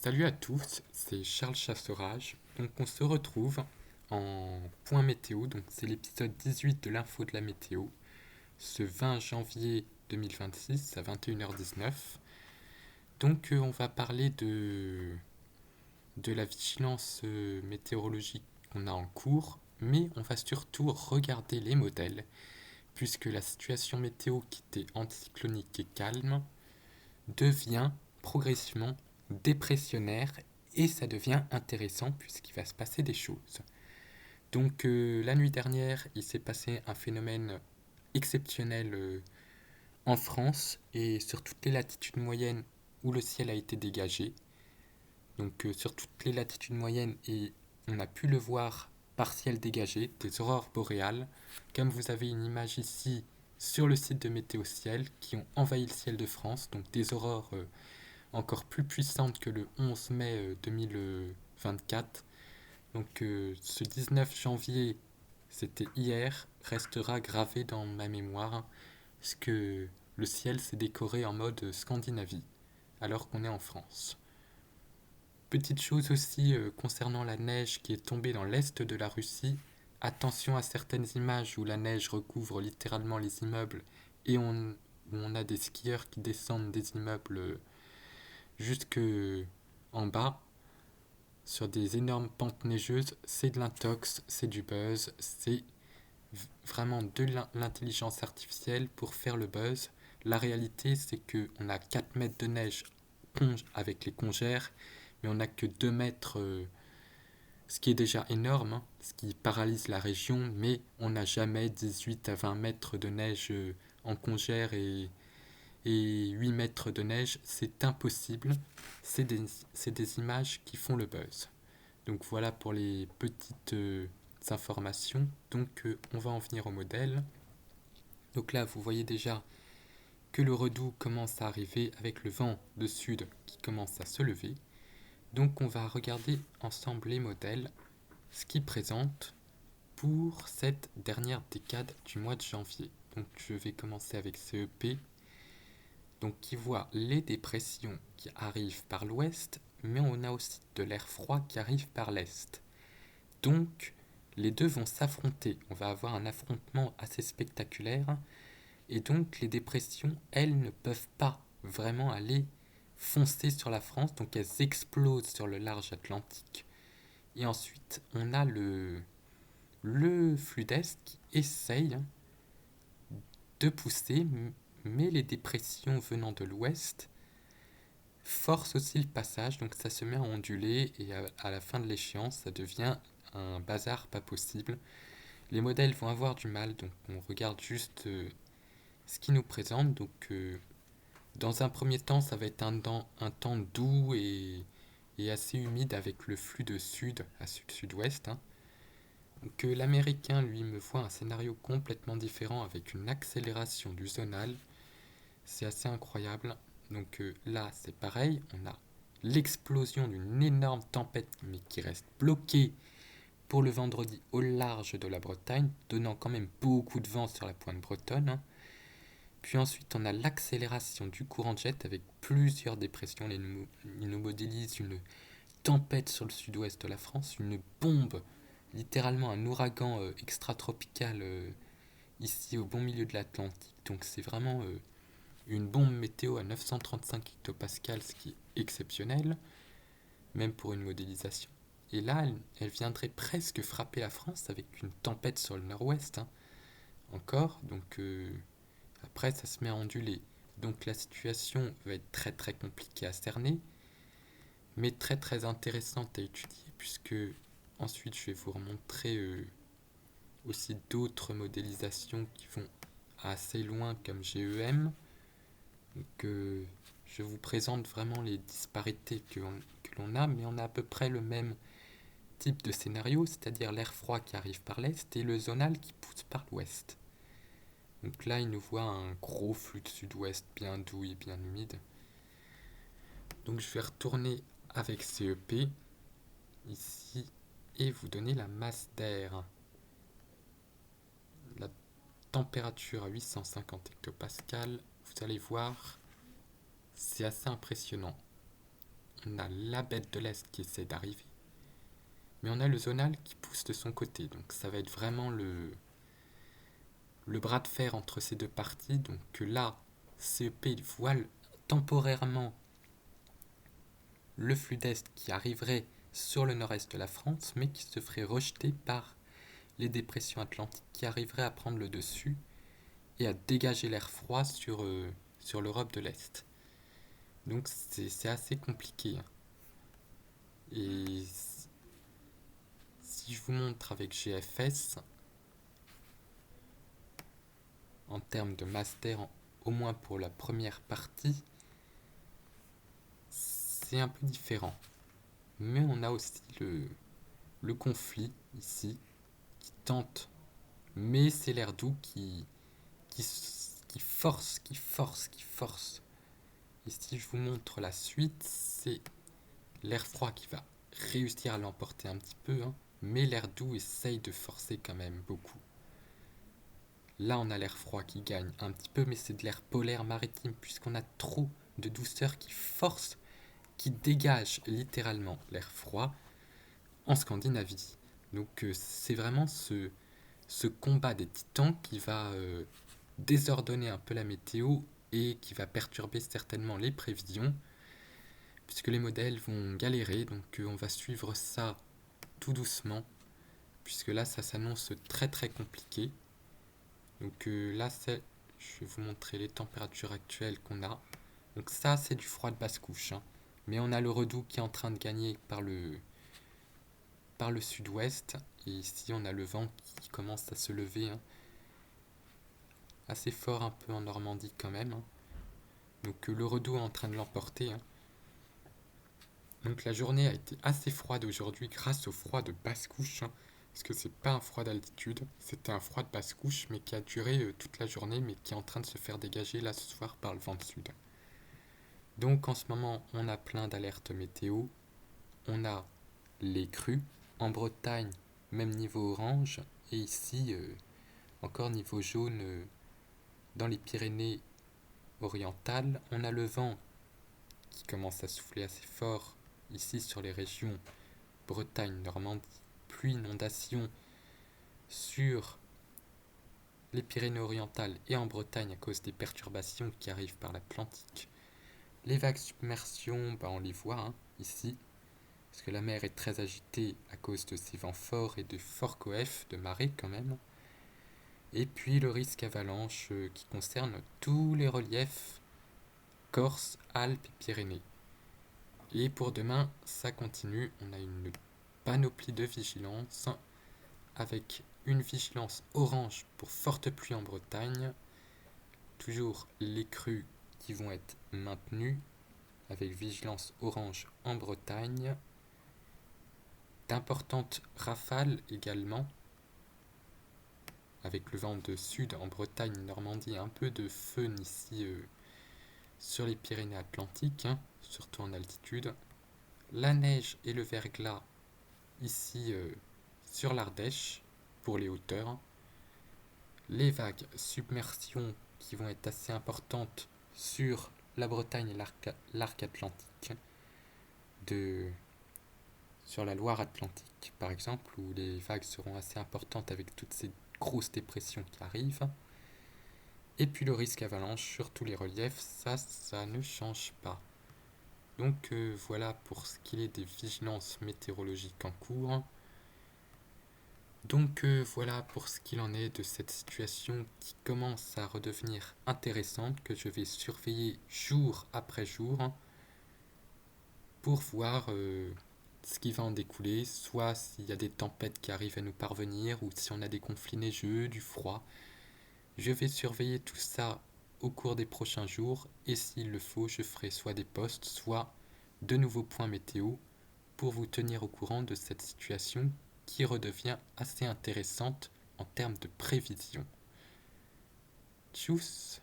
Salut à tous, c'est Charles Chasserage. Donc on se retrouve en point météo, donc c'est l'épisode 18 de l'info de la météo, ce 20 janvier 2026 à 21h19. Donc on va parler de la vigilance météorologique qu'on a en cours, mais on va surtout regarder les modèles, puisque la situation météo qui était anticyclonique et calme devient progressivement dépressionnaire et ça devient intéressant puisqu'il va se passer des choses. Donc la nuit dernière, il s'est passé un phénomène exceptionnel en France et sur toutes les latitudes moyennes où le ciel a été dégagé. Donc sur toutes les latitudes moyennes et on a pu le voir partiel dégagé, des aurores boréales. Comme vous avez une image ici sur le site de Météo Ciel qui ont envahi le ciel de France, donc des aurores encore plus puissante que le 11 mai 2024. Donc ce 19 janvier, c'était hier, restera gravé dans ma mémoire, parce que le ciel s'est décoré en mode Scandinavie, alors qu'on est en France. Petite chose aussi concernant la neige qui est tombée dans l'est de la Russie. Attention à certaines images où la neige recouvre littéralement les immeubles et où on a des skieurs qui descendent des immeubles jusque en bas sur des énormes pentes neigeuses. C'est de l'intox, c'est du buzz, c'est vraiment de l'intelligence artificielle pour faire le buzz. La réalité, c'est qu'on a 4 mètres de neige avec les congères, mais on n'a que 2 mètres, ce qui est déjà énorme, hein, ce qui paralyse la région, mais on n'a jamais 18 à 20 mètres de neige en congère et 8 mètres de neige, c'est impossible. C'est des images qui font le buzz. Donc voilà pour les petites informations. Donc on va en venir au modèle. Donc là, vous voyez déjà que le redout commence à arriver avec le vent de sud qui commence à se lever. Donc on va regarder ensemble les modèles, ce qu'ils présentent pour cette dernière décade du mois de janvier. Donc je vais commencer avec CEP, donc qui voit les dépressions qui arrivent par l'ouest, mais on a aussi de l'air froid qui arrive par l'est. Donc les deux vont s'affronter, on va avoir un affrontement assez spectaculaire, et donc les dépressions, elles ne peuvent pas vraiment aller foncer sur la France, donc elles explosent sur le large Atlantique, et ensuite on a le flux d'est qui essaye de pousser, mais les dépressions venant de l'ouest forcent aussi le passage, donc ça se met à onduler et à la fin de l'échéance, ça devient un bazar pas possible. Les modèles vont avoir du mal, donc on regarde juste ce qu'ils nous présentent. Donc dans un premier temps, ça va être un temps doux et assez humide avec le flux de sud à sud-sud-ouest, hein. Donc l'américain, lui, me voit un scénario complètement différent avec une accélération du zonal. C'est assez incroyable. Donc là, c'est pareil, on a l'explosion d'une énorme tempête, mais qui reste bloquée pour le vendredi au large de la Bretagne, donnant quand même beaucoup de vent sur la pointe bretonne, hein. Puis ensuite, on a l'accélération du courant de jet avec plusieurs dépressions. Il nous modélise une tempête sur le sud-ouest de la France, une bombe, littéralement un ouragan extratropical ici au bon milieu de l'Atlantique. Donc c'est vraiment une bombe météo à 935 hectopascales, ce qui est exceptionnel, même pour une modélisation. Et là, elle viendrait presque frapper la France avec une tempête sur le nord-ouest, hein, encore. Donc après, ça se met à onduler. Donc la situation va être très très compliquée à cerner, mais très très intéressante à étudier, puisque ensuite je vais vous remontrer aussi d'autres modélisations qui vont assez loin comme GEM. Donc je vous présente vraiment les disparités que l'on a, mais on a à peu près le même type de scénario, c'est-à-dire l'air froid qui arrive par l'est et le zonal qui pousse par l'ouest. Donc là, il nous voit un gros flux de sud-ouest bien doux et bien humide. Donc je vais retourner avec CEP ici et vous donner la masse d'air. La température à 850 hectopascales, vous allez voir, c'est assez impressionnant. on a la bête de l'Est qui essaie d'arriver, mais on a le zonal qui pousse de son côté. Donc ça va être vraiment le bras de fer entre ces deux parties. Donc là, CEP il voile temporairement le flux d'Est qui arriverait sur le nord-est de la France, mais qui se ferait rejeter par les dépressions atlantiques qui arriveraient à prendre le dessus et à dégager l'air froid sur l'Europe de l'Est. Donc c'est assez compliqué. Et si je vous montre avec GFS, en termes de master, au moins pour la première partie, c'est un peu différent. Mais on a aussi le conflit ici qui tente, mais c'est l'air doux qui, qui force. Et si je vous montre la suite, c'est l'air froid qui va réussir à l'emporter un petit peu, hein, mais l'air doux essaye de forcer quand même beaucoup. Là, on a l'air froid qui gagne un petit peu, mais c'est de l'air polaire maritime, puisqu'on a trop de douceur qui force, qui dégage littéralement l'air froid en Scandinavie. Donc c'est vraiment ce combat des titans qui va désordonner un peu la météo et qui va perturber certainement les prévisions, puisque les modèles vont galérer. Donc on va suivre ça tout doucement, puisque là ça s'annonce très très compliqué. Donc là je vais vous montrer les températures actuelles qu'on a. Donc ça c'est du froid de basse couche, hein. Mais on a le redout qui est en train de gagner par le sud-ouest. Et ici on a le vent qui commence à se lever, hein, assez fort un peu en Normandie quand même, hein. Donc le redout est en train de l'emporter, hein. Donc la journée a été assez froide aujourd'hui grâce au froid de basse couche, hein, parce que c'est pas un froid d'altitude, c'était un froid de basse couche mais qui a duré toute la journée, mais qui est en train de se faire dégager là ce soir par le vent de sud. Donc en ce moment on a plein d'alertes météo, on a les crues, en Bretagne même niveau orange, et ici encore niveau jaune dans les Pyrénées orientales. On a le vent qui commence à souffler assez fort ici sur les régions Bretagne, Normandie, pluie, inondation sur les Pyrénées orientales et en Bretagne à cause des perturbations qui arrivent par l'Atlantique. Les vagues submersion, on les voit, hein, ici, parce que la mer est très agitée à cause de ces vents forts et de forts coefs de marée quand même. Et puis le risque avalanche qui concerne tous les reliefs Corse, Alpes et Pyrénées. Et pour demain, ça continue. On a une panoplie de vigilance avec une vigilance orange pour forte pluie en Bretagne. Toujours les crues qui vont être maintenues avec vigilance orange en Bretagne. D'importantes rafales également avec le vent de sud en Bretagne, Normandie, un peu de feu ici sur les Pyrénées-Atlantiques, hein, surtout en altitude. La neige et le verglas ici sur l'Ardèche pour les hauteurs. Les vagues submersion qui vont être assez importantes sur la Bretagne et l'arc atlantique, sur la Loire Atlantique par exemple, où les vagues seront assez importantes avec toutes ces grosses dépressions qui arrivent. Et puis le risque avalanche sur tous les reliefs, ça ne change pas. Donc voilà pour ce qu'il est des vigilances météorologiques en cours. Donc voilà pour ce qu'il en est de cette situation qui commence à redevenir intéressante, que je vais surveiller jour après jour pour voir ce qui va en découler, soit s'il y a des tempêtes qui arrivent à nous parvenir ou si on a des conflits neigeux, du froid. Je vais surveiller tout ça au cours des prochains jours et s'il le faut, je ferai soit des posts, soit de nouveaux points météo pour vous tenir au courant de cette situation qui redevient assez intéressante en termes de prévision. Tchuss!